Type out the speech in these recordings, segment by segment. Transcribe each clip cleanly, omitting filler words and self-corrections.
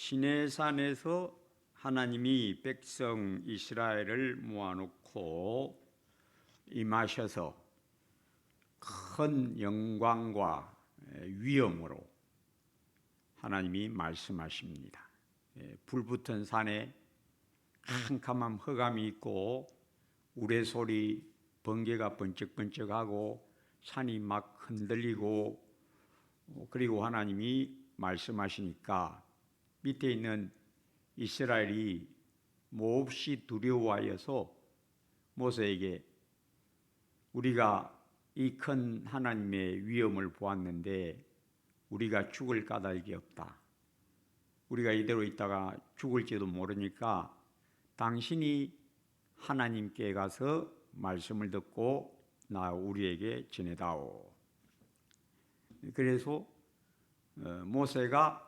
시내산에서 하나님이 백성 이스라엘을 모아놓고 임하셔서 큰 영광과 위엄으로 하나님이 말씀하십니다. 불붙은 산에 캄캄한 흑암이 있고 우레소리, 번개가 번쩍번쩍하고 산이 막 흔들리고, 그리고 하나님이 말씀하시니까 밑에 있는 이스라엘이 몹시 두려워하여서 모세에게 우리가 이 큰 하나님의 위엄을 보았는데 우리가 죽을 까닭이 없다. 우리가 이대로 있다가 죽을지도 모르니까 당신이 하나님께 가서 말씀을 듣고 우리에게 전해다오. 그래서 모세가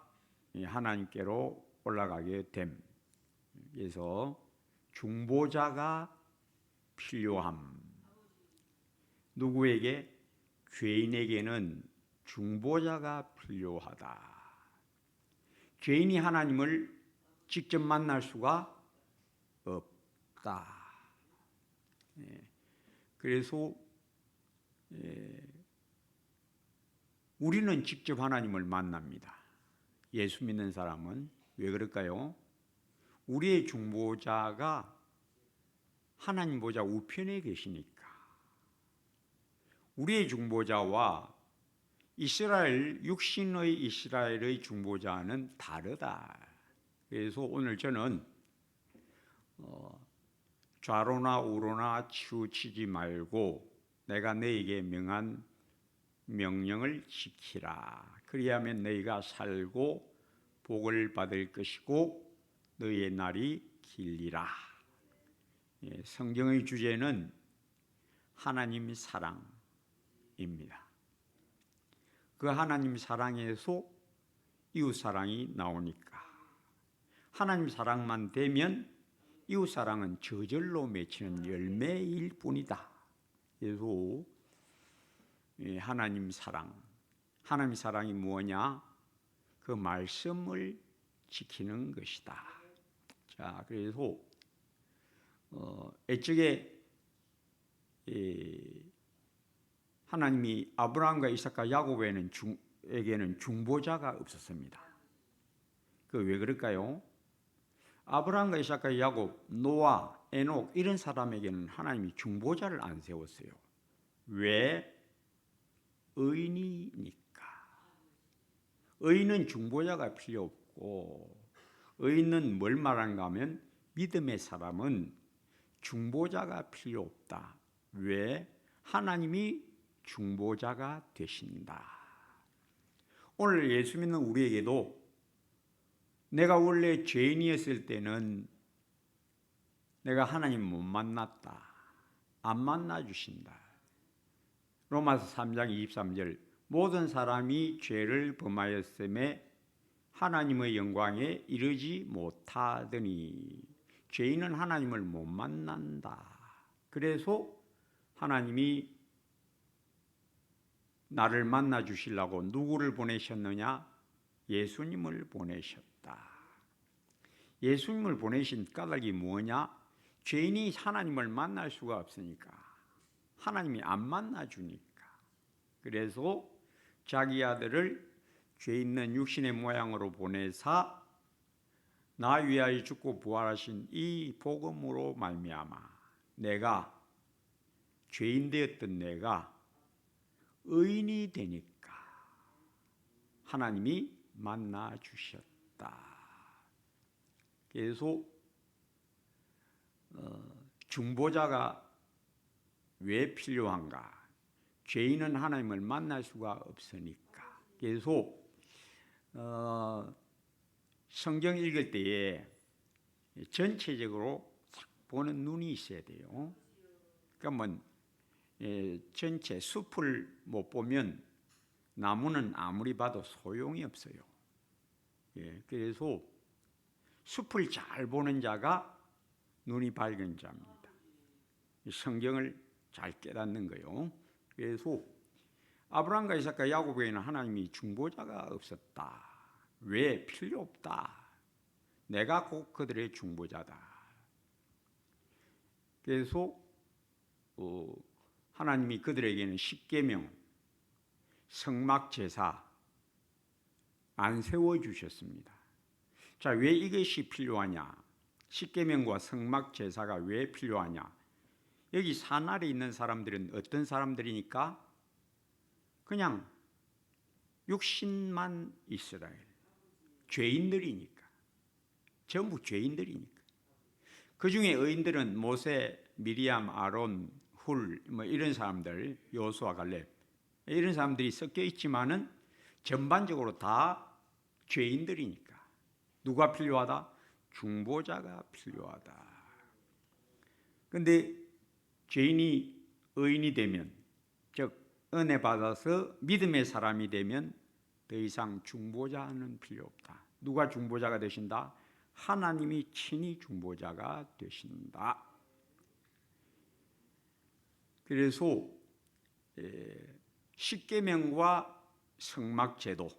하나님께로 올라가게 됨. 그래서 중보자가 필요함. 누구에게? 죄인에게는 중보자가 필요하다. 죄인이 하나님을 직접 만날 수가 없다. 그래서 우리는 직접 하나님을 만납니다. 예수 믿는 사람은. 왜 그럴까요? 우리의 중보자가 하나님 보좌 우편에 계시니까. 우리의 중보자와 이스라엘, 육신의 이스라엘의 중보자는 다르다. 그래서 오늘 저는 좌로나 우로나 치우치지 말고 내가 너에게 명한 명령을 지키라. 그리하면 너희가 살고 복을 받을 것이고 너희의 날이 길리라. 성경의 주제는 하나님 사랑입니다. 그 하나님 사랑에서 이웃 사랑이 나오니까 하나님 사랑만 되면 이웃 사랑은 저절로 맺히는 열매일 뿐이다. 그래서 하나님 사랑이 뭐냐? 그 말씀을 지키는 것이다. 자, 그래서 애적에 하나님이 아브라함과 이삭과 야곱에게는 중보자가 없었습니다. 그 왜 그럴까요? 아브라함과 이삭과 야곱, 노아, 에녹 이런 사람에게는 하나님이 중보자를 안 세웠어요. 왜? 의인이니까. 의인은 중보자가 필요 없고, 의인은 뭘 말하는가 하면 믿음의 사람은 중보자가 필요 없다. 왜? 하나님이 중보자가 되신다. 오늘 예수 믿는 우리에게도 내가 원래 죄인이었을 때는 내가 하나님 못 만났다. 안 만나주신다. 로마서 3장 23절 모든 사람이 죄를 범하였음에 하나님의 영광에 이르지 못하더니 죄인은 하나님을 못 만난다. 그래서 하나님이 나를 만나 주시려고 누구를 보내셨느냐? 예수님을 보내셨다. 예수님을 보내신 까닭이 뭐냐? 죄인이 하나님을 만날 수가 없으니까. 하나님이 안 만나 주니까. 그래서 자기 아들을 죄 있는 육신의 모양으로 보내사 나 위하여 죽고 부활하신 이 복음으로 말미암아 내가 죄인 되었던 내가 의인이 되니까 하나님이 만나 주셨다. 그래서 중보자가 왜 필요한가? 죄인은 하나님을 만날 수가 없으니까. 그래서 성경 읽을 때에 전체적으로 싹 보는 눈이 있어야 돼요. 그러면 전체 숲을 못 보면 나무는 아무리 봐도 소용이 없어요. 그래서 숲을 잘 보는 자가 눈이 밝은 자입니다. 성경을 잘 깨닫는 거예요. 그래서 아브라함과 이삭과 야곱에게는 하나님이 중보자가 없었다. 왜? 필요 없다. 내가 곧 그들의 중보자다. 그래서 하나님이 그들에게는 십계명, 성막 제사 안 세워주셨습니다. 자, 왜 이것이 필요하냐? 십계명과 성막 제사가 왜 필요하냐? 여기 산알에 있는 사람들은 어떤 사람들이니까? 그냥 육신만 이스라엘, 죄인들이니까, 전부 죄인들이니까. 그 중에 의인들은 모세, 미리암, 아론, 훌, 이런 사람들, 여호수아, 갈렙 이런 사람들이 섞여 있지만은 전반적으로 다 죄인들이니까 누가 필요하다? 중보자가 필요하다. 그런데 죄인이 의인이 되면, 즉 은혜 받아서 믿음의 사람이 되면 더 이상 중보자는 필요 없다. 누가 중보자가 되신다? 하나님이 친히 중보자가 되신다. 그래서 십계명과 성막제도,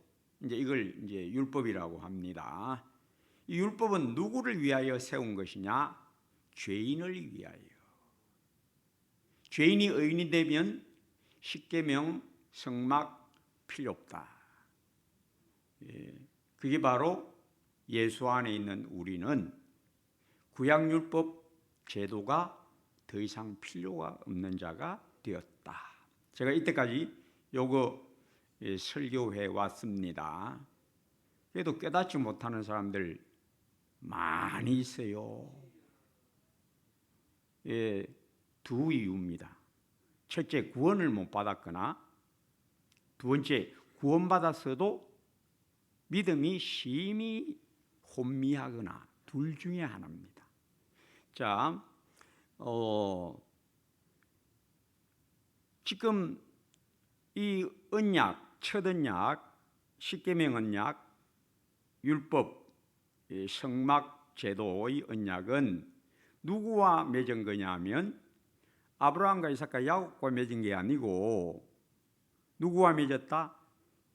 이제 이걸 이제 율법이라고 합니다. 이 율법은 누구를 위하여 세운 것이냐? 죄인을 위하여. 죄인이 의인이 되면 십계명, 성막 필요 없다. 그게 바로 예수 안에 있는 우리는 구약율법 제도가 더 이상 필요가 없는 자가 되었다. 제가 이때까지 요거 설교해 왔습니다. 그래도 깨닫지 못하는 사람들 많이 있어요. 두 이유입니다. 첫째, 구원을 못 받았거나, 두 번째, 구원받았어도 믿음이 심히 혼미하거나, 둘 중에 하나입니다. 자, 지금 이 언약, 첫 언약, 십계명 언약, 율법, 성막 제도의 언약은 누구와 맺은 거냐면 아브라함과 이삭과 야곱과 맺은 게 아니고 누구와 맺었다?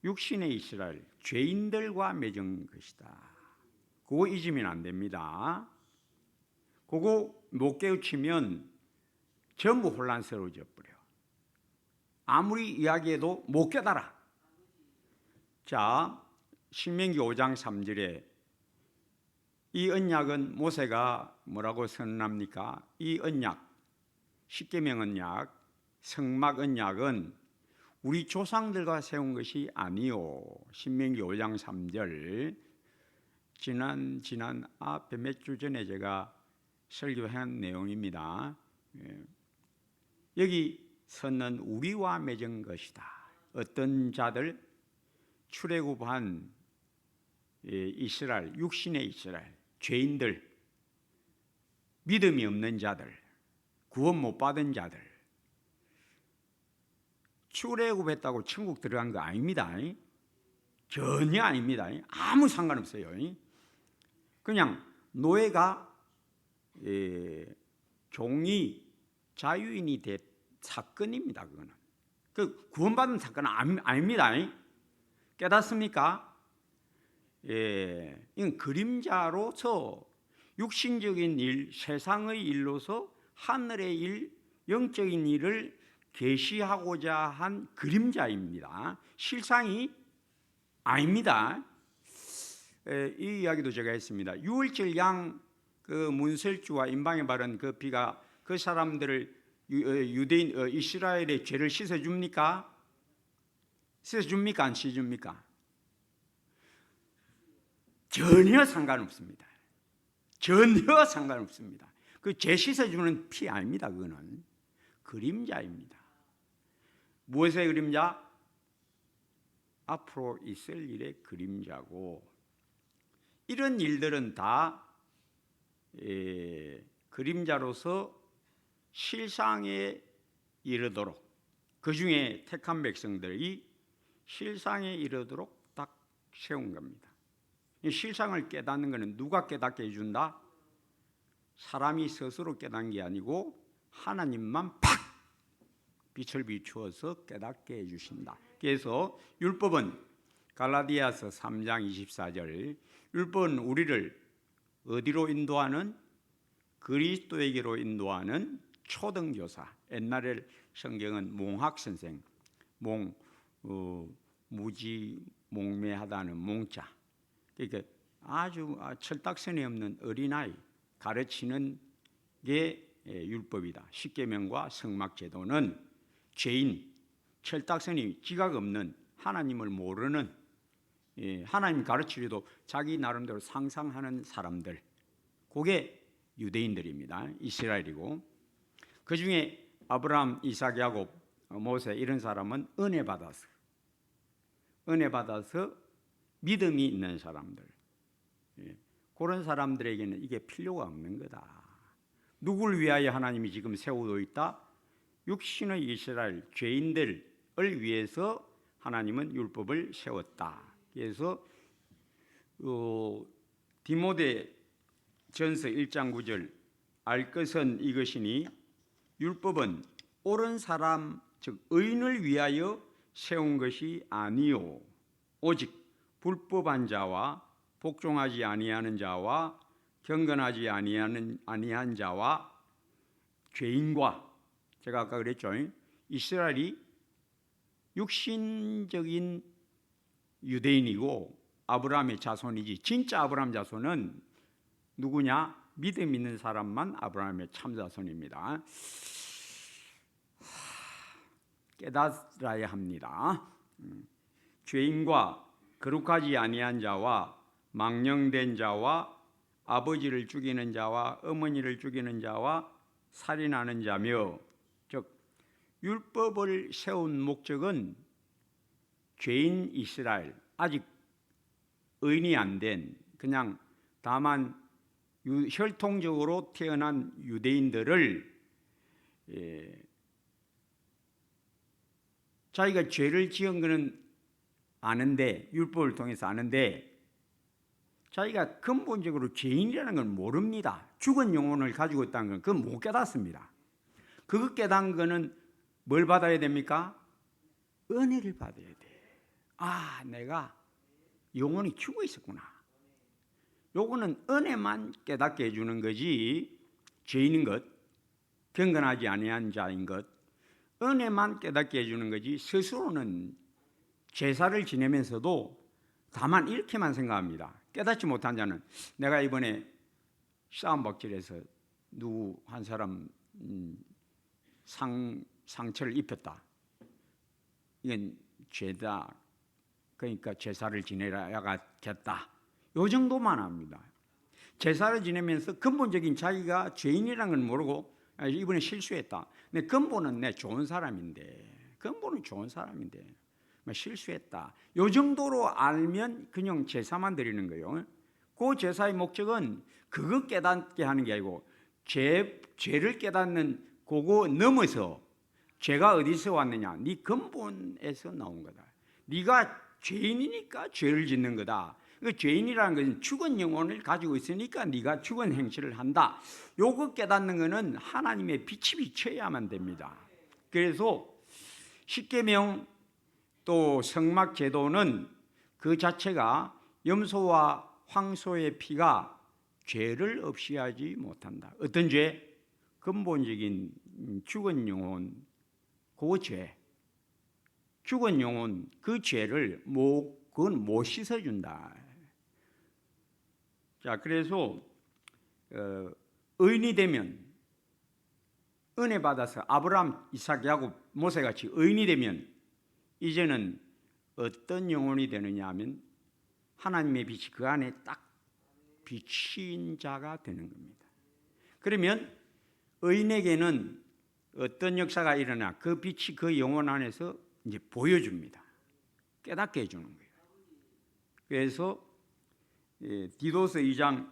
육신의 이스라엘, 죄인들과 맺은 것이다. 그거 잊으면 안 됩니다. 그거 못 깨우치면 전부 혼란스러워져 버려. 아무리 이야기해도 못 깨달아. 자, 신명기 5장 3절에 이 언약은 모세가 뭐라고 선언합니까? 이 언약, 십계명 언약, 성막 언약은 우리 조상들과 세운 것이 아니요. 신명기 5장 3절. 지난 앞에 몇 주 전에 제가 설교한 내용입니다. 여기서는 우리와 맺은 것이다. 어떤 자들? 출애굽한 이스라엘, 육신의 이스라엘, 죄인들, 믿음이 없는 자들, 구원 못 받은 자들. 출애굽했다고 천국 들어간 거 아닙니다. 전혀 아닙니다. 아무 상관없어요. 그냥 노예가 종이 자유인이 된 사건입니다. 그거는 그 구원받은 사건은 아닙니다. 깨닫습니까? 이건 그림자로서 육신적인 일, 세상의 일로서 하늘의 일, 영적인 일을 계시하고자 한 그림자입니다. 실상이 아닙니다. 이 이야기도 제가 했습니다. 유월절 양 그 문설주와 임방에 바른 그 피가 그 사람들을 유대인 이스라엘의 죄를 씻어줍니까? 씻어줍니까? 안 씻어줍니까? 전혀 상관없습니다. 전혀 상관없습니다. 그 죄 씻어주는 피 아닙니다. 그거는 그림자입니다. 무엇의 그림자? 앞으로 있을 일의 그림자고, 이런 일들은 다 그림자로서 실상에 이르도록, 그 중에 택한 백성들이 실상에 이르도록 딱 세운 겁니다. 이 실상을 깨닫는 것은 누가 깨닫게 해준다? 사람이 스스로 깨닫는 게 아니고 하나님만 팍 빛을 비추어서 깨닫게 해주신다. 그래서 율법은 갈라디아서 3장 24절, 율법은 우리를 어디로 인도하는? 그리스도에게로 인도하는 초등교사. 옛날에 성경은 몽학선생, 무지몽매하다는 몽자. 그러니까 아주 철딱선이 없는 어린아이 가르치는 게 율법이다. 십계명과 성막제도는 죄인, 철딱선이 지각 없는, 하나님을 모르는, 하나님 가르치려도 자기 나름대로 상상하는 사람들, 그게 유대인들입니다. 이스라엘이고, 그 중에 아브라함, 이삭, 야곱, 모세 이런 사람은 은혜 받아서 믿음이 있는 사람들, 그런 사람들에게는 이게 필요가 없는 거다. 누구를 위하여 하나님이 지금 세우고 있다? 육신의 이스라엘 죄인들을 위해서 하나님은 율법을 세웠다. 그래서 디모데 전서 1장 9절, 알 것은 이것이니 율법은 옳은 사람 즉 의인을 위하여 세운 것이 아니요 오직 불법한 자와 복종하지 아니하는 자와 경건하지 아니한 자와 죄인과, 제가 아까 그랬죠, 이스라엘이 육신적인 유대인이고 아브라함의 자손이지, 진짜 아브라함 자손은 누구냐? 믿음 있는 사람만 아브라함의 참자손입니다. 깨달아야 합니다. 죄인과 거룩하지 아니한 자와 망령된 자와 아버지를 죽이는 자와 어머니를 죽이는 자와 살인하는 자며, 즉 율법을 세운 목적은 죄인 이스라엘, 아직 의인이 안 된, 그냥 다만 혈통적으로 태어난 유대인들을 자기가 죄를 지은 것은 아는데, 율법을 통해서 아는데 자기가 근본적으로 죄인이라는 걸 모릅니다. 죽은 영혼을 가지고 있다는 건 그건 못 깨닫습니다. 그거 깨닫는 거는 뭘 받아야 됩니까? 은혜를 받아야 돼. 아, 내가 영혼이 죽어 있었구나. 요거는 은혜만 깨닫게 해주는 거지, 죄인인 것, 경건하지 아니한 자인 것, 은혜만 깨닫게 해주는 거지, 스스로는 제사를 지내면서도 다만 이렇게만 생각합니다. 깨닫지 못한 자는, 내가 이번에 싸움박질에서 누구 한 사람 상처를 입혔다, 이건 죄다, 그러니까 제사를 지내야겠다, 요 정도만 합니다. 제사를 지내면서 근본적인 자기가 죄인이라는 걸 모르고 이번에 실수했다, 근데 근본은 내 좋은 사람인데, 근본은 좋은 사람인데 실수했다, 요 정도로 알면 그냥 제사만 드리는 거예요. 그 제사의 목적은 그거 깨닫게 하는 게 아니고 죄를 깨닫는 그거 넘어서, 죄가 어디서 왔느냐? 네 근본에서 나온 거다. 네가 죄인이니까 죄를 짓는 거다. 그 죄인이라는 것은 죽은 영혼을 가지고 있으니까 네가 죽은 행실을 한다. 요거 깨닫는 것은 하나님의 빛이 비쳐야만 됩니다. 그래서 십계명 또 성막 제도는 그 자체가 염소와 황소의 피가 죄를 없이 하지 못한다. 어떤 죄? 근본적인 죽은 영혼, 그 죄, 죽은 영혼, 그 죄를 그건 못 씻어준다. 자, 그래서 의인이 되면, 은혜 받아서 아브라함, 이삭, 야곱, 모세같이 의인이 되면 이제는 어떤 영혼이 되느냐 하면 하나님의 빛이 그 안에 딱 비친 자가 되는 겁니다. 그러면 의인에게는 어떤 역사가 일어나? 그 빛이 그 영혼 안에서 이제 보여줍니다. 깨닫게 해주는 거예요. 그래서 디도서 2장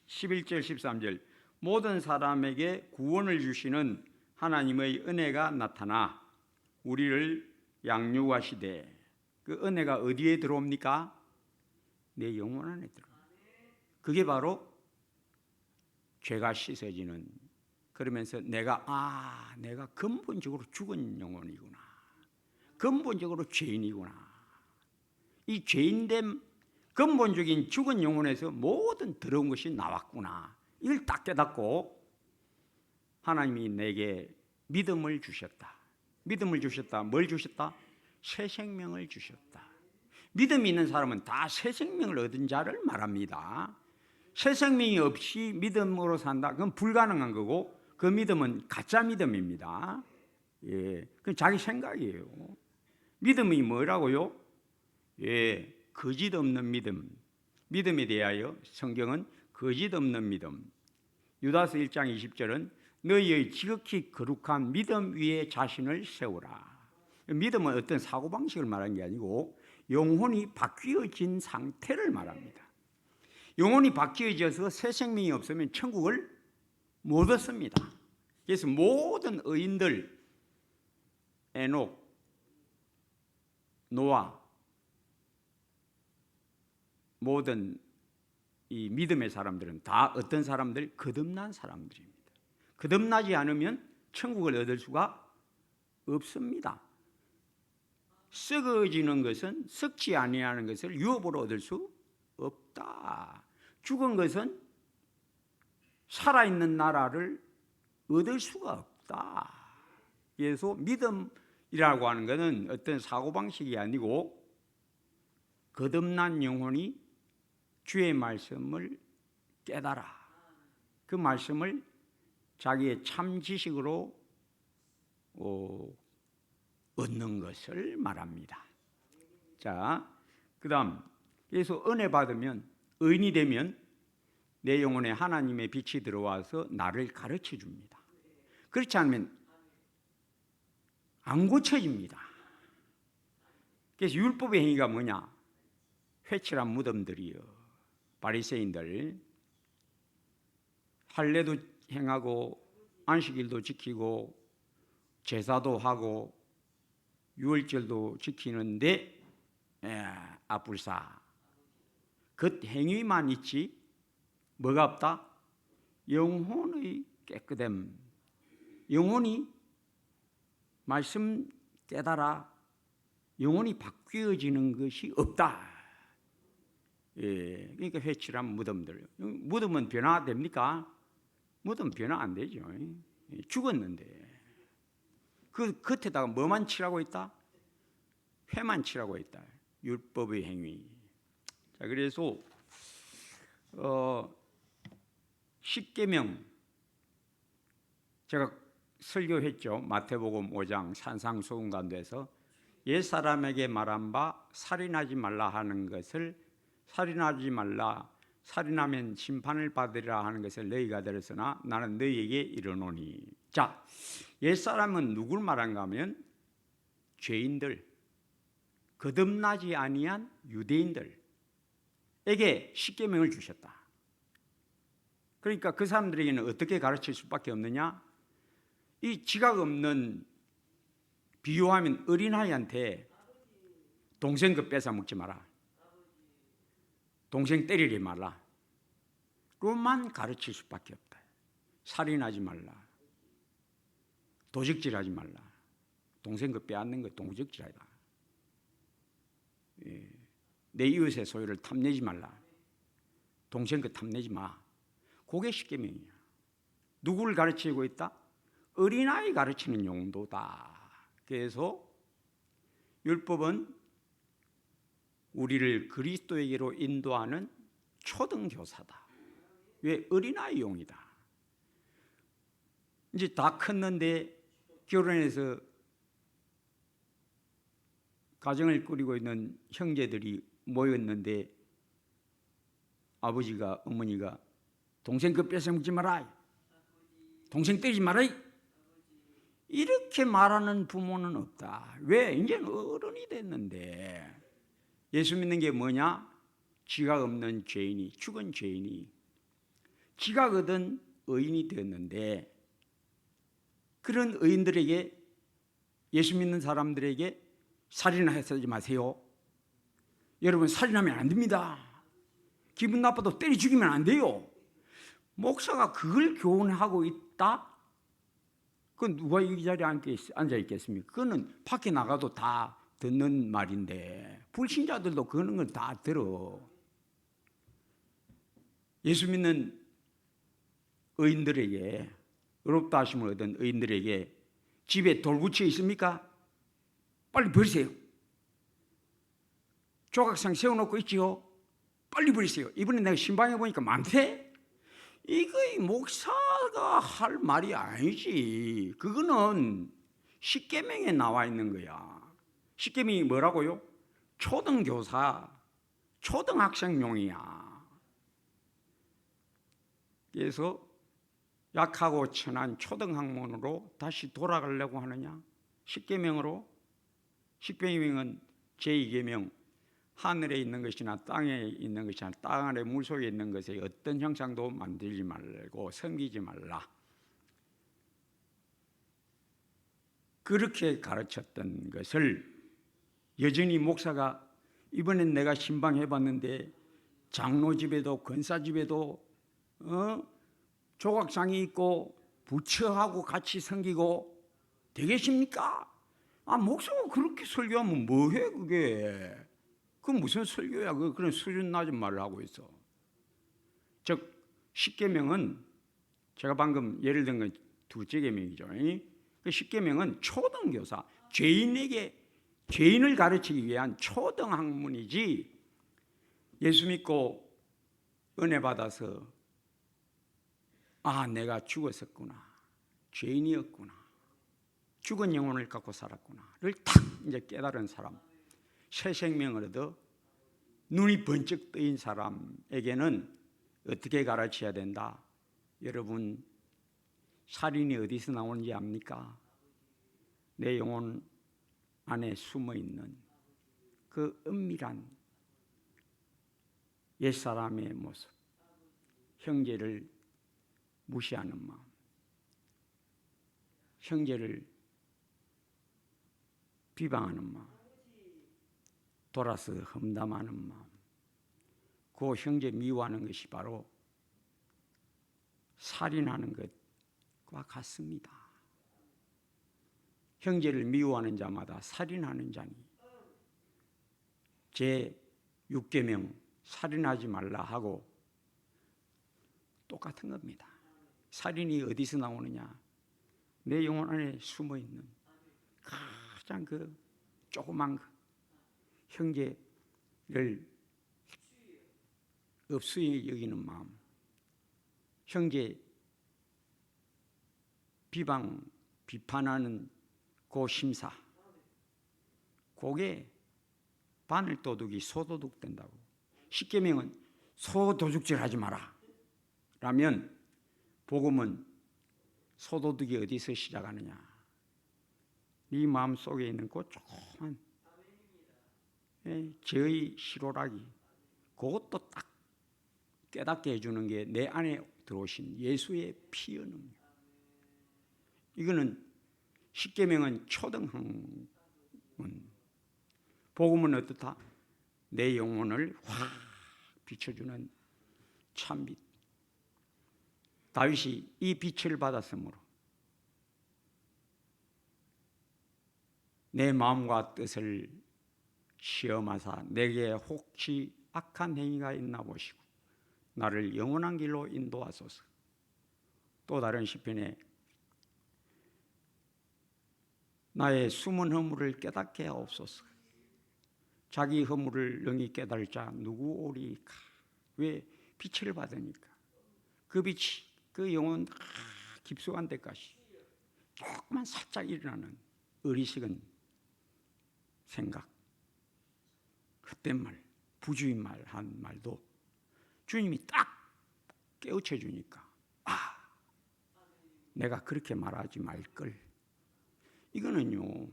11절 13절, 모든 사람에게 구원을 주시는 하나님의 은혜가 나타나 우리를 양육하시되, 그 은혜가 어디에 들어옵니까? 내 영혼 안에 들어옵니다. 그게 바로 죄가 씻어지는, 그러면서 내가 근본적으로 죽은 영혼이구나, 근본적으로 죄인이구나, 이 죄인됨, 근본적인 죽은 영혼에서 모든 더러운 것이 나왔구나. 이걸 딱 깨닫고 하나님이 내게 믿음을 주셨다. 믿음을 주셨다. 뭘 주셨다? 새 생명을 주셨다. 믿음이 있는 사람은 다 새 생명을 얻은 자를 말합니다. 새 생명이 없이 믿음으로 산다. 그건 불가능한 거고 그 믿음은 가짜 믿음입니다. 예, 그건 자기 생각이에요. 믿음이 뭐라고요? 예, 거짓 없는 믿음. 믿음에 대하여 성경은 거짓 없는 믿음. 유다서 1장 20절은 너희의 지극히 거룩한 믿음 위에 자신을 세우라. 믿음은 어떤 사고방식을 말하는 게 아니고 영혼이 바뀌어진 상태를 말합니다. 영혼이 바뀌어져서 새 생명이 없으면 천국을 못 얻습니다. 그래서 모든 의인들, 에녹, 노아, 모든 이 믿음의 사람들은 다 어떤 사람들? 거듭난 사람들입니다. 거듭나지 않으면 천국을 얻을 수가 없습니다. 썩어지는 것은 썩지 아니하는 것을 유업으로 얻을 수 없다. 죽은 것은 살아있는 나라를 얻을 수가 없다. 그래서 믿음이라고 하는 것은 어떤 사고방식이 아니고 거듭난 영혼이 주의 말씀을 깨달아 그 말씀을 자기의 참 지식으로 얻는 것을 말합니다. 자, 그 다음 그래서 은혜 받으면 의인이 되면 내 영혼에 하나님의 빛이 들어와서 나를 가르쳐 줍니다. 그렇지 않으면 안 고쳐집니다. 그래서 율법의 행위가 뭐냐? 회칠한 무덤들이요, 바리새인들, 할례도 행하고 안식일도 지키고 제사도 하고 유월절도 지키는데 아뿔싸 그 행위만 있지 뭐가 없다? 영혼의 깨끗함, 영혼이 말씀 깨달아 영혼이 바뀌어지는 것이 없다. 예, 그러니까 회칠한 무덤들. 무덤은 변화됩니까? 무덤 변화 안 되죠. 죽었는데 그 겉에다가 뭐만 칠하고 있다? 회만 칠하고 있다. 율법의 행위. 자, 그래서 십계명 제가 설교했죠. 마태복음 5장 산상수훈관에서 옛사람에게 말한 바 살인하지 말라 하는 것을 살인하지 말라, 살인하면 심판을 받으리라 하는 것을 너희가 들었으나 나는 너희에게 이르노니. 자, 옛사람은 누굴 말한가 하면 죄인들, 거듭나지 아니한 유대인들에게 십계명을 주셨다. 그러니까 그 사람들에게는 어떻게 가르칠 수밖에 없느냐? 이 지각 없는, 비유하면 어린아이한테 동생 거 뺏어 먹지 마라, 동생 때리지 말라, 그것만 가르칠 수밖에 없다. 살인하지 말라, 도적질하지 말라, 동생 거 빼앗는 거 도적질하다, 내 이웃의 소유를 탐내지 말라, 동생 거 탐내지 마. 그게 십계명이야. 누구를 가르치고 있다? 어린아이 가르치는 용도다. 그래서 율법은 우리를 그리스도에게로 인도하는 초등교사다. 왜? 어린아이용이다. 이제 다 컸는데 결혼해서 가정을 꾸리고 있는 형제들이 모였는데 아버지가, 어머니가 동생 그 뺏어먹지 마라, 동생 때리지 마라, 이렇게 말하는 부모는 없다. 왜? 이제는 어른이 됐는데. 예수 믿는 게 뭐냐? 지각 없는 죄인이, 죽은 죄인이 지각 얻은 의인이 되었는데, 그런 의인들에게, 예수 믿는 사람들에게 살인하지 마세요, 여러분 살인하면 안 됩니다, 기분 나빠도 때려 죽이면 안 돼요, 목사가 그걸 교훈하고 있다? 그건 누가 이 자리에 앉아 있겠습니까? 그거는 밖에 나가도 다 듣는 말인데 불신자들도 그런 걸 다 들어. 예수 믿는 의인들에게, 의롭다 하심을 얻은 의인들에게 집에 돌붙여 있습니까? 빨리 버리세요. 조각상 세워놓고 있지요? 빨리 버리세요. 이번에 내가 신방에 보니까 많대? 이거 목사가 할 말이 아니지. 그거는 십계명에 나와 있는 거야. 십계명이 뭐라고요? 초등교사, 초등학생용이야. 그래서 약하고 천한 초등학문으로 다시 돌아가려고 하느냐? 십계명으로? 십계명은 제2계명, 하늘에 있는 것이나 땅에 있는 것이나 땅 아래 물속에 있는 것에 어떤 형상도 만들지 말고 섬기지 말라. 그렇게 가르쳤던 것을 여전히 목사가 이번엔 내가 신방해봤는데 장로 집에도 권사 집에도 조각상이 있고 부처하고 같이 섬기고 되겠습니까? 아, 목사가 그렇게 설교하면 뭐해 그게? 그 무슨 설교야? 그런 수준 낮은 말을 하고 있어. 즉 십계명은 제가 방금 예를 든 건 둘째 계명이죠. 그 십계명은 초등교사, 죄인을 가르치기 위한 초등학문이지, 예수 믿고 은혜 받아서 아, 내가 죽었었구나, 죄인이었구나, 죽은 영혼을 갖고 살았구나를 탁 이제 깨달은 사람, 새 생명을 얻어 눈이 번쩍 뜨인 사람에게는 어떻게 가르쳐야 된다? 여러분, 살인이 어디서 나오는지 압니까? 내 영혼 안에 숨어 있는 그 은밀한 옛사람의 모습, 형제를 무시하는 마음, 형제를 비방하는 마음, 돌아서 험담하는 마음, 그 형제 미워하는 것이 바로 살인하는 것과 같습니다. 형제를 미워하는 자마다 살인하는 자니, 제 6계명 살인하지 말라 하고 똑같은 겁니다. 살인이 어디서 나오느냐? 내 영혼 안에 숨어있는 가장 그 조그만 형제를 업수히 여기는 마음, 형제 비판하는 그 심사, 그게 바늘도둑이 소도둑 된다고. 십계명은 소도둑질 하지 마라 라면, 복음은 소도둑이 어디서 시작하느냐? 네 마음속에 있는 그 조그만 죄의 시로라기, 그것도 딱 깨닫게 해주는 게 내 안에 들어오신 예수의 피언음. 이거는 십계명은 초등학문, 복음은 어떻다? 내 영혼을 확 비춰주는 찬빛. 다윗이 이 빛을 받았으므로 내 마음과 뜻을 시험하사 내게 혹시 악한 행위가 있나 보시고 나를 영원한 길로 인도하소서. 또 다른 시편에 나의 숨은 허물을 깨닫게 하옵소서. 자기 허물을 능히 깨달을 자 누구 오리까? 왜? 빛을 받으니까. 그 빛이 그 영혼 깊숙한 데까지 조금만 살짝 일어나는 어리석은 생각, 헛된 말, 부주의 말 한 말도 주님이 딱 깨우쳐 주니까, 아, 내가 그렇게 말하지 말걸. 이거는요,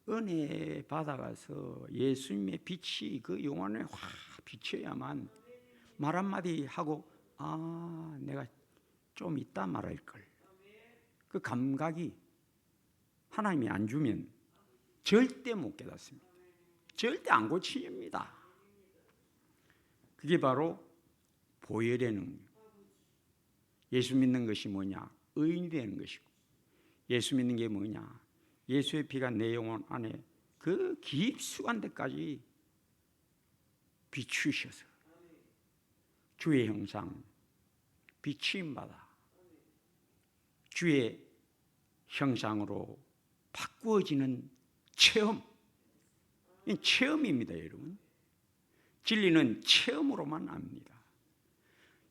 은혜 받아가서 예수님의 빛이 그 영혼에 확 비쳐야만 말 한마디 하고, 아, 내가 좀 이따 말할걸. 그 감각이 하나님이 안 주면 절대 못 깨닫습니다. 절대 안 고칩니다. 그게 바로 보혈의 능력. 예수 믿는 것이 뭐냐? 의인이 되는 것이고, 예수 믿는 게 뭐냐? 예수의 피가 내 영혼 안에 그 깊숙한 데까지 비추셔서 주의 형상 비추임받아 주의 형상으로 바꾸어지는 체험. 체험입니다, 여러분. 진리는 체험으로만 압니다.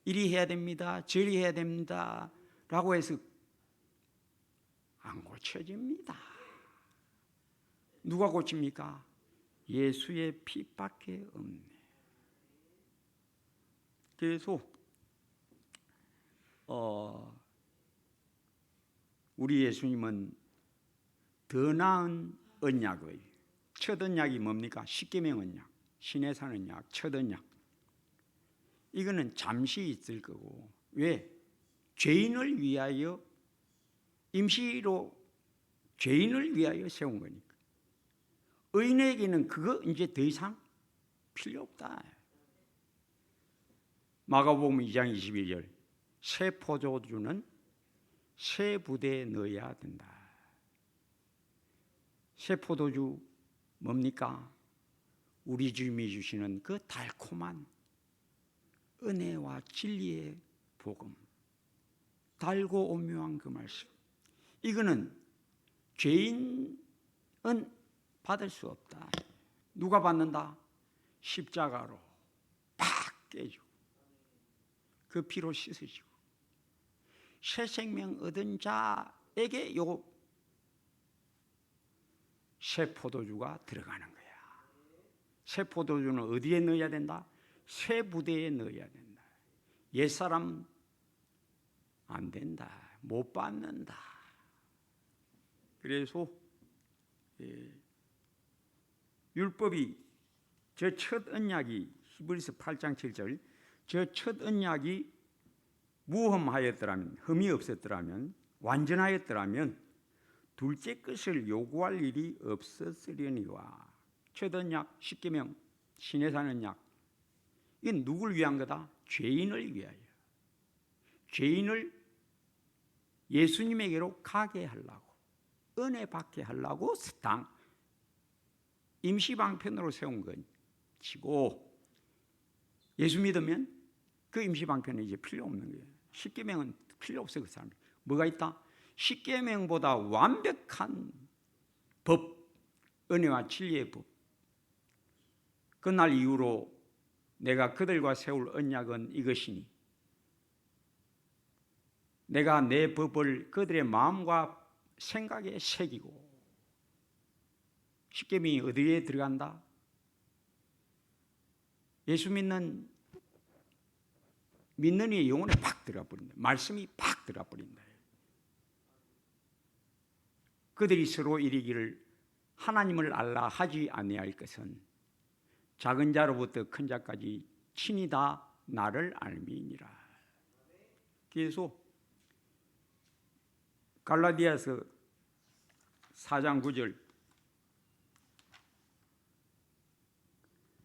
이리 해야 됩니다, 저리 해야 됩니다 라고 해서 안 고쳐집니다. 누가 고칩니까? 예수의 피밖에 없네. 그래서 우리 예수님은 더 나은 언약의 첫 언약이 뭡니까? 십계명 언약, 신의 산 언약, 첫 언약. 이거는 잠시 있을 거고, 왜? 죄인을 위하여, 임시로 죄인을 위하여 세운 거니까. 의인에게는 그거 이제 더 이상 필요 없다. 마가복음 2장 21절, 새 포도주는 새 부대에 넣어야 된다. 새 포도주 뭡니까? 우리 주님이 주시는 그 달콤한 은혜와 진리의 복음, 달고 오묘한 그 말씀. 이거는 죄인은 받을 수 없다. 누가 받는다? 십자가로 팍 깨지고 그 피로 씻으시고 새 생명 얻은 자에게 요 새 포도주가 들어가는 거야. 새 포도주는 어디에 넣어야 된다? 새 부대에 넣어야 된다. 옛사람 안 된다. 못 받는다. 그래서 율법이 저 첫 언약이 히브리서 8장 7절 저 첫 언약이 무험하였더라면, 흠이 없었더라면, 완전하였더라면 둘째 것을 요구할 일이 없었으려니와. 첫 언약, 십계명, 신의 산 언약, 이건 누굴 위한 거다? 죄인을 위하여. 죄인을 예수님에게로 가게 하려고, 은혜 받게 하려고 임시방편으로 세운 것이고, 예수 믿으면 그 임시방편은 이제 필요 없는 거예요. 십계명은 필요 없어요. 그 사람이 뭐가 있다? 십계명보다 완벽한 법, 은혜와 진리의 법. 그날 이후로 내가 그들과 세울 언약은 이것이니 내가 내 법을 그들의 마음과 생각에 새기고. 십계명이 어디에 들어간다? 예수 믿는 이의 영혼에 팍 들어가 버린다. 말씀이 팍 들어가 버린다. 그들이 서로 이르기를 하나님을 알라 하지 아니할 것은 작은 자로부터 큰 자까지 친히 다 나를 알미니라. 그래서 갈라디아서 4장 9절,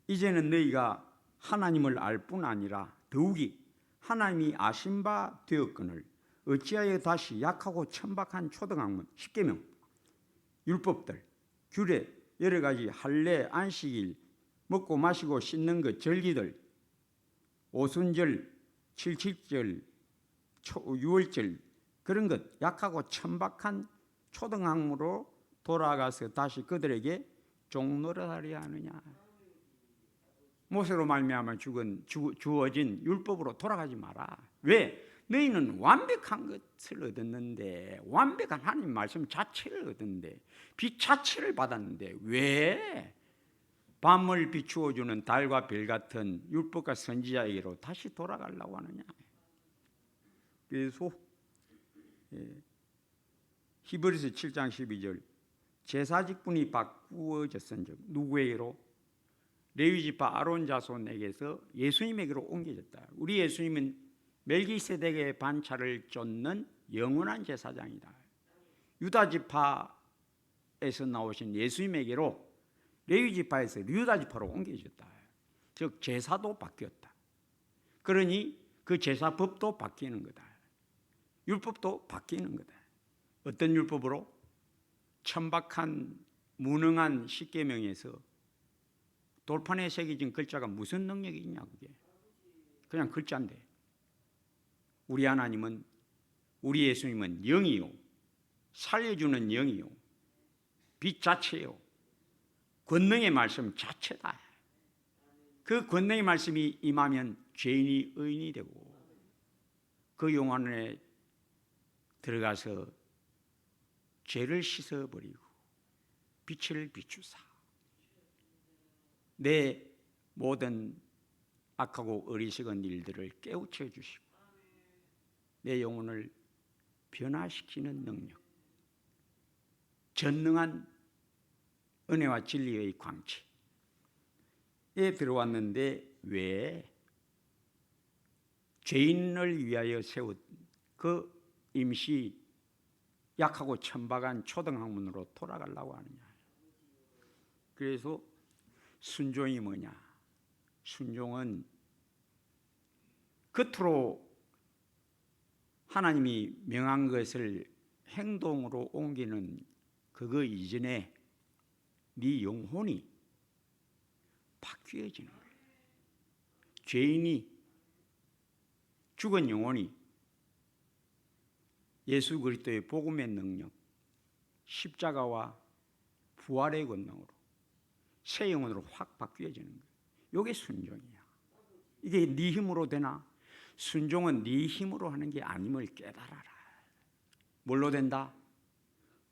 이제는 너희가 하나님을 알 뿐 아니라 더욱이 하나님이 아신 바 되었거늘 어찌하여 다시 약하고 천박한 초등학문, 십계명, 율법들, 규례, 여러 가지 할례, 안식일, 먹고 마시고 씻는 것, 절기들, 오순절, 칠칠절, 유월절, 그런 것 약하고 천박한 초등학문으로 돌아가서 다시 그들에게 종노릇하려 하느냐. 모세로 말미암아 주어진 율법으로 돌아가지 마라. 왜? 너희는 완벽한 것을 얻었는데, 완벽한 하나님 말씀 자체를 얻었는데, 빛 자체를 받았는데 왜 밤을 비추어주는 달과 별 같은 율법과 선지자에게로 다시 돌아가려고 하느냐. 그래서 히브리서 7장 12절, 제사직분이 바꾸어졌은즉 누구에게로? 레위지파 아론 자손에게서 예수님에게로 옮겨졌다. 우리 예수님은 멜기세덱의 반차를 쫓는 영원한 제사장이다. 유다지파에서 나오신 예수님에게로 레위지파에서 유다지파로 옮겨졌다. 즉 제사도 바뀌었다. 그러니 그 제사법도 바뀌는 거다. 율법도 바뀌는 거다. 어떤 율법으로? 천박한 무능한 십계명에서 돌판에 새겨진 글자가 무슨 능력이 있냐. 그냥 글자인데 우리 하나님은 우리 예수님은 영이요 살려주는 영이요 빛 자체요 권능의 말씀 자체다. 그 권능의 말씀이 임하면 죄인이 의인이 되고 그 영안에 들어가서 죄를 씻어버리고 빛을 비추사 내 모든 악하고 어리석은 일들을 깨우쳐 주시고 내 영혼을 변화시키는 능력, 전능한 은혜와 진리의 광채에 들어왔는데 왜 죄인을 위하여 세운 그 임시 약하고 천박한 초등학문으로 돌아가려고 하느냐. 그래서 순종이 뭐냐? 순종은 겉으로 하나님이 명한 것을 행동으로 옮기는 그거 이전에 네 영혼이 바뀌어지는 거예요. 죄인이 죽은 영혼이 예수 그리스도의 복음의 능력, 십자가와 부활의 권능으로 새 영혼으로 확 바뀌어지는 거예요. 이게 순종이야. 이게 네 힘으로 되나? 순종은 네 힘으로 하는 게 아님을 깨달아라. 뭘로 된다?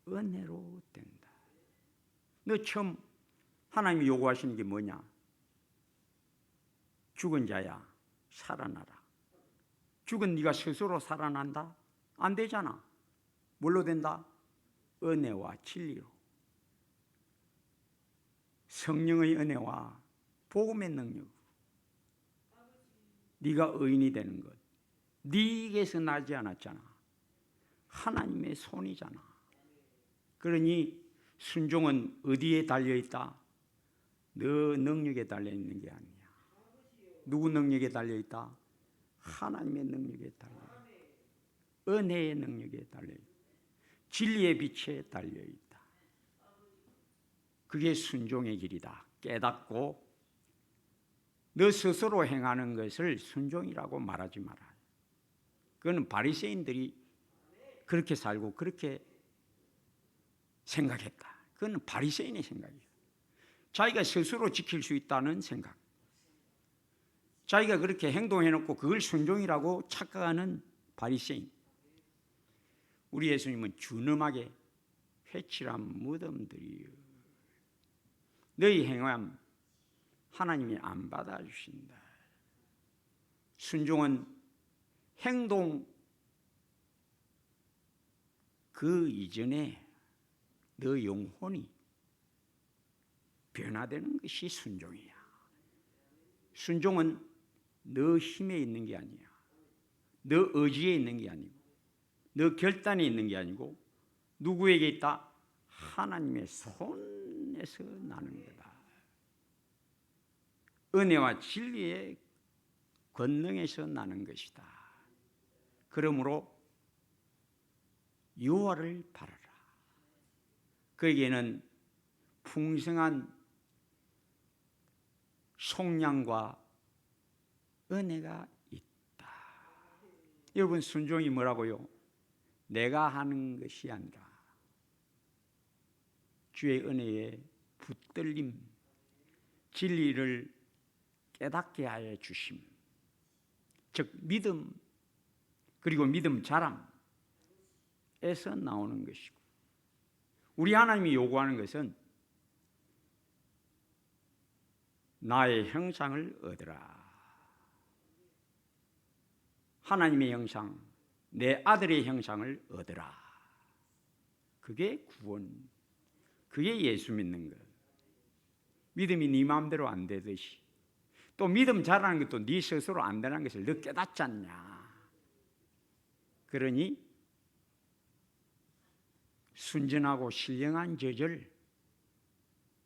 은혜로 된다. 너 처음 하나님이 요구하시는 게 뭐냐? 죽은 자야 살아나라. 죽은 네가 스스로 살아난다? 안 되잖아. 뭘로 된다? 은혜와 진리로. 성령의 은혜와 복음의 능력. 네가 의인이 되는 것. 네게서 나지 않았잖아. 하나님의 손이잖아. 그러니 순종은 어디에 달려있다? 너 능력에 달려있는 게 아니야. 누구 능력에 달려있다? 하나님의 능력에 달려있다. 은혜의 능력에 달려있다. 진리의 빛에 달려있다. 그게 순종의 길이다. 깨닫고 너 스스로 행하는 것을 순종이라고 말하지 마라. 그거는 바리새인들이 그렇게 살고 그렇게 생각했다. 그건 바리새인의 생각이에요. 자기가 스스로 지킬 수 있다는 생각. 자기가 그렇게 행동해놓고 그걸 순종이라고 착각하는 바리새인. 우리 예수님은 준엄하게 회칠한 무덤들이요. 너희 행함 하나님이 안 받아주신다. 순종은 행동 그 이전에 너 영혼이 변화되는 것이 순종이야. 순종은 너 힘에 있는 게 아니야. 너 의지에 있는 게 아니고 너 결단에 있는 게 아니고 누구에게 있다? 하나님의 손에서 나는 거다. 은혜와 진리의 권능에서 나는 것이다. 그러므로 여호와를 바라라. 그에게는 풍성한 속량과 은혜가 있다. 여러분, 순종이 뭐라고요? 내가 하는 것이 아니라 주의 은혜에 붙들림, 진리를 깨닫게 하여 주심, 즉 믿음, 그리고 믿음 자랑에서 나오는 것이고, 우리 하나님이 요구하는 것은 나의 형상을 얻으라. 하나님의 형상, 내 아들의 형상을 얻으라. 그게 구원, 그게 예수 믿는 것. 믿음이 네 마음대로 안 되듯이, 또 믿음 잘하는 것도 네 스스로 안 되는 것을 너 깨닫지 않냐. 그러니 순전하고 신령한 저절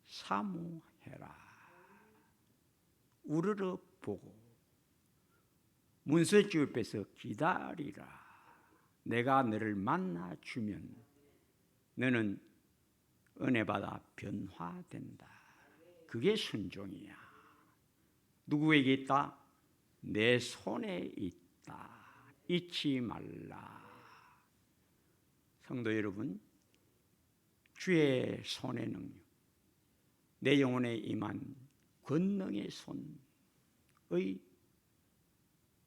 사모해라. 우러러 보고 문서 옆에서 기다리라. 내가 너를 만나 주면 너는 은혜 받아 변화된다. 그게 순종이야. 누구에게 있다? 내 손에 있다. 잊지 말라. 성도 여러분, 주의 손의 능력, 내 영혼에 임한 권능의 손의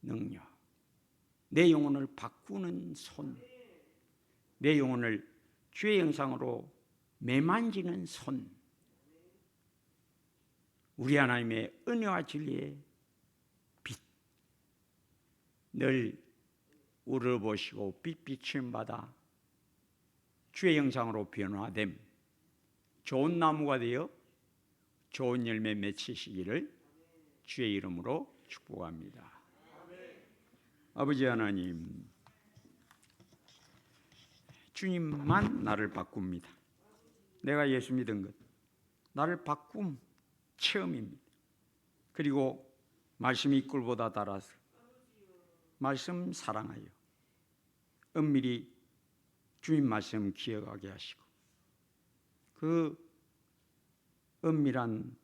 능력, 내 영혼을 바꾸는 손, 내 영혼을 주의 형상으로 매만지는 손, 우리 하나님의 은혜와 진리의 빛, 늘 우러보시고 빛비침 받아 주의 형상으로 변화됨, 좋은 나무가 되어 좋은 열매 맺히시기를 주의 이름으로 축복합니다. 아버지 하나님, 주님만 나를 바꿉니다. 내가 예수 믿은 것, 나를 바꿈 체험입니다. 그리고 말씀이 꿀보다 달아서 말씀 사랑하여 은밀히 주님 말씀 기억하게 하시고 그 은밀한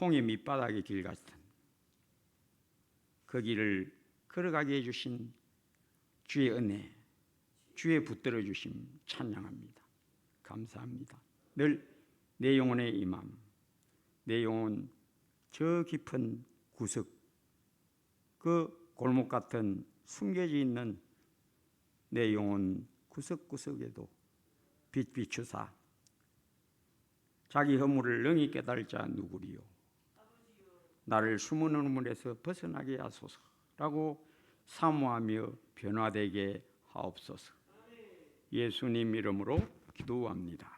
홍해 밑바닥의 길 같은 그 길을 걸어가게 해주신 주의 은혜, 주의 붙들어 주심 찬양합니다. 감사합니다. 늘 내 영혼의 임함, 내 영혼 저 깊은 구석, 그 골목 같은 숨겨져 있는 내 영혼 구석구석에도 빛 비추사 자기 허물을 능히 깨달을 자 누구리요, 나를 숨은 우물에서 벗어나게 하소서라고 사모하며 변화되게 하옵소서. 예수님 이름으로 기도합니다.